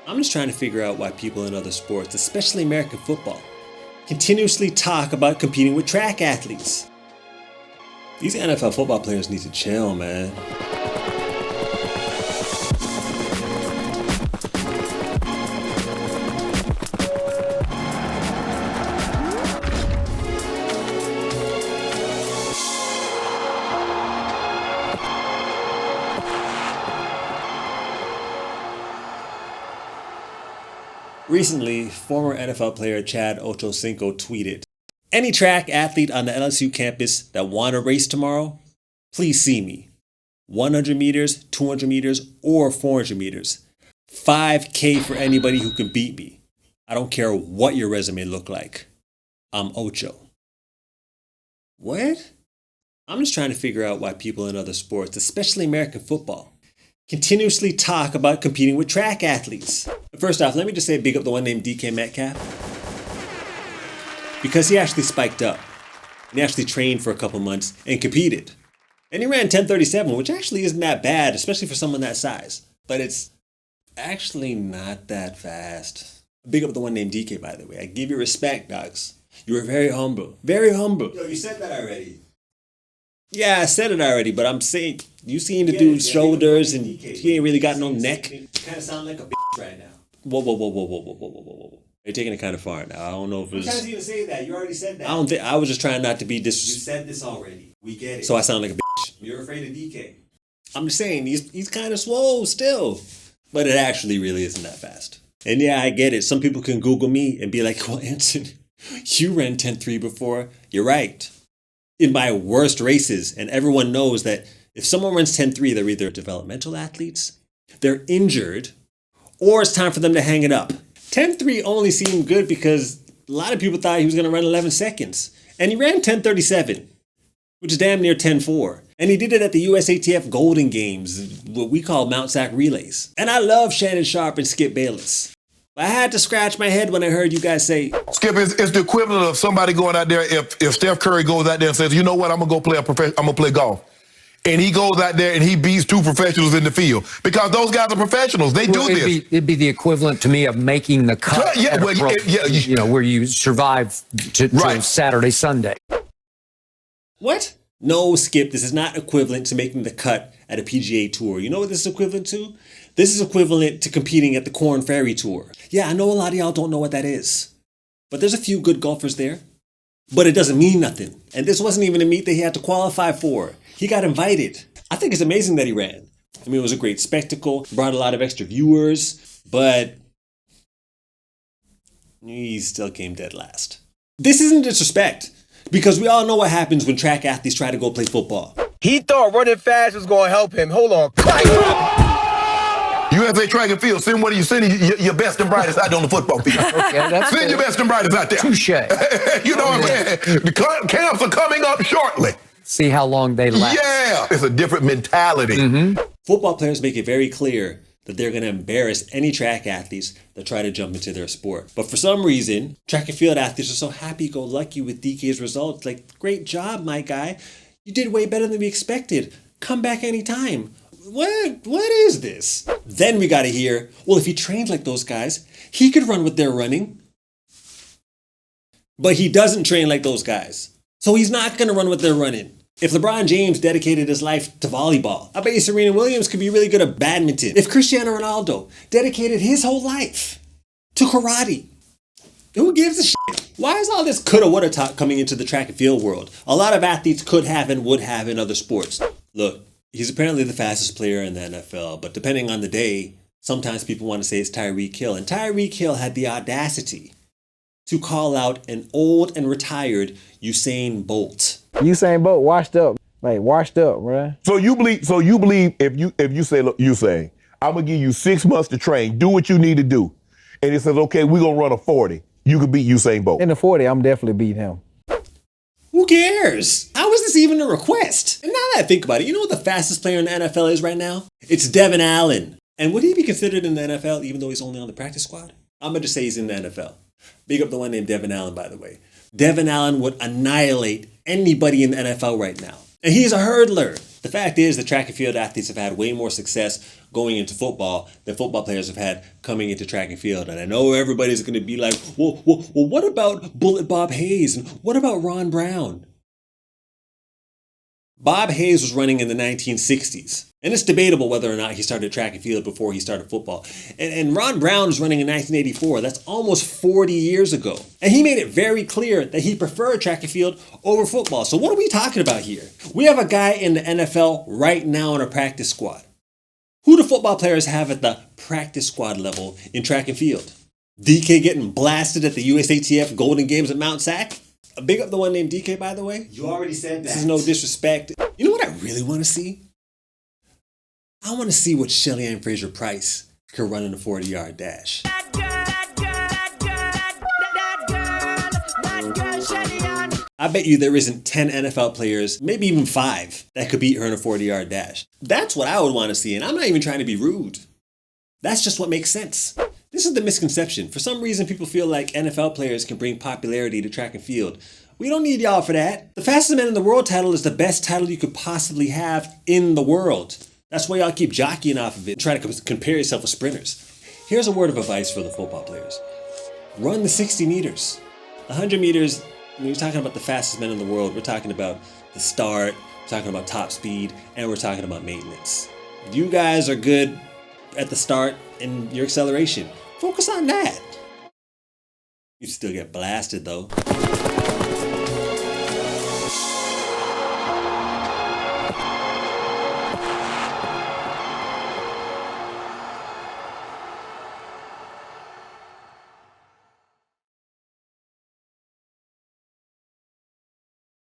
I'm just trying to figure out why people in other sports, especially American football, continuously talk about competing with track athletes. These NFL football players need to chill, man. Recently, former NFL player Chad Ochocinco tweeted, "Any track athlete on the LSU campus that want to race tomorrow, please see me. 100 meters, 200 meters, or 400 meters. 5K for anybody who can beat me. I don't care what your resume look like. I'm Ocho." What? I'm just trying to figure out why people in other sports, especially American football, continuously talk about competing with track athletes. First off, let me just say big up the one named DK Metcalf. Because he actually spiked up. And he actually trained for a couple months and competed. And he ran 10:37, which actually isn't that bad, especially for someone that size. But it's actually not that fast. Big up the one named DK, by the way. I give you respect, dogs. You were very humble. Very humble. Yo, you said that already. Yeah, I said it already, but I'm saying, you seen the dude's shoulders and he ain't really got no neck. You kind of sound like a bitch right now. Whoa. You're taking it kind of far now. I don't know if I'm it's... trying to even say that. You already said that. I was just trying not to be You disrespectful. said this already. We get it. So I sound like a bitch. You're afraid of DK. I'm just saying, he's kind of swole still. But it actually really isn't that fast. And yeah, I get it. Some people can Google me and be like, well, Anson, you ran 10.3 before. You're right. In my worst races, and everyone knows that if someone runs 10.3, they're either developmental athletes, they're injured, or it's time for them to hang it up. 10.3 only seemed good because a lot of people thought he was going to run 11 seconds. And he ran 10.37, which is damn near 10.4. And he did it at the USATF Golden Games, what we call Mount Sac Relays. And I love Shannon Sharp and Skip Bayless. I had to scratch my head when I heard you guys say, Skip, it's the equivalent of somebody going out there. If Steph Curry goes out there and says, you know what, I'm gonna play golf, and he goes out there and he beats two professionals in the field because those guys are professionals. They do this. It'd be the equivalent to me of making the cut. Where you survive to Saturday, Sunday. What? No, Skip, this is not equivalent to making the cut at a PGA Tour. You know what this is equivalent to? This is equivalent to competing at the Corn Ferry Tour. Yeah, I know a lot of y'all don't know what that is. But there's a few good golfers there. But it doesn't mean nothing. And this wasn't even a meet that he had to qualify for. He got invited. I think it's amazing that he ran. I mean, it was a great spectacle, brought a lot of extra viewers, but he still came dead last. This isn't disrespect, because we all know what happens when track athletes try to go play football. He thought running fast was going to help him. Hold on. USA Track and Field, send your best and brightest out on the football field. Okay, Send your best and brightest out there. Touche. You know what I'm saying? The camps are coming up shortly. See how long they last. Yeah, it's a different mentality. Mm-hmm. Football players make it very clear that they're going to embarrass any track athletes that try to jump into their sport. But for some reason, track and field athletes are so happy-go-lucky with DK's results. Like, great job, my guy. You did way better than we expected. Come back anytime. What is this? Then we got to hear, well, if he trained like those guys, he could run what they're running. But he doesn't train like those guys. So he's not going to run what they're running. If LeBron James dedicated his life to volleyball, I bet you Serena Williams could be really good at badminton. If Cristiano Ronaldo dedicated his whole life to karate, who gives a shit? Why is all this coulda, woulda talk coming into the track and field world? A lot of athletes could have and would have in other sports. Look, he's apparently the fastest player in the NFL, but depending on the day, sometimes people want to say it's Tyreek Hill. And Tyreek Hill had the audacity to call out an old and retired Usain Bolt. Usain Bolt washed up, bruh. So you believe if you say, look, Usain, I'm gonna give you 6 months to train, do what you need to do, and it says, okay, we're gonna run a 40. You could beat Usain Bolt. In the 40, I'm definitely beating him. Who cares? How is this even a request? And now that I think about it, you know what the fastest player in the NFL is right now? It's Devin Allen. And would he be considered in the NFL even though he's only on the practice squad? I'm going to just say he's in the NFL. Big up the one named Devin Allen, by the way. Devin Allen would annihilate anybody in the NFL right now. And he's a hurdler. The fact is that track and field athletes have had way more success going into football than football players have had coming into track and field. And I know everybody's going to be like, well, what about Bullet Bob Hayes? And what about Ron Brown? Bob Hayes was running in the 1960s. And it's debatable whether or not he started track and field before he started football. And Ron Brown was running in 1984. That's almost 40 years ago. And he made it very clear that he preferred track and field over football. So what are we talking about here? We have a guy in the NFL right now on a practice squad. Who do football players have at the practice squad level in track and field? DK getting blasted at the USATF Golden Games at Mount Sac? Big up the one named DK, by the way. You already said that. This is no disrespect. You know what I really want to see? I want to see what Shelly-Ann Fraser-Price could run in a 40-yard dash. I bet you there isn't 10 NFL players, maybe even 5, that could beat her in a 40-yard dash. That's what I would want to see, and I'm not even trying to be rude. That's just what makes sense. This is the misconception. For some reason, people feel like NFL players can bring popularity to track and field. We don't need y'all for that. The fastest man in the world title is the best title you could possibly have in the world. That's why y'all keep jockeying off of it and try to compare yourself with sprinters. Here's a word of advice for the football players. Run the 60 meters. The 100 meters, when you're talking about the fastest men in the world, we're talking about the start, we're talking about top speed, and we're talking about maintenance. You guys are good at the start and your acceleration. Focus on that. You still get blasted though.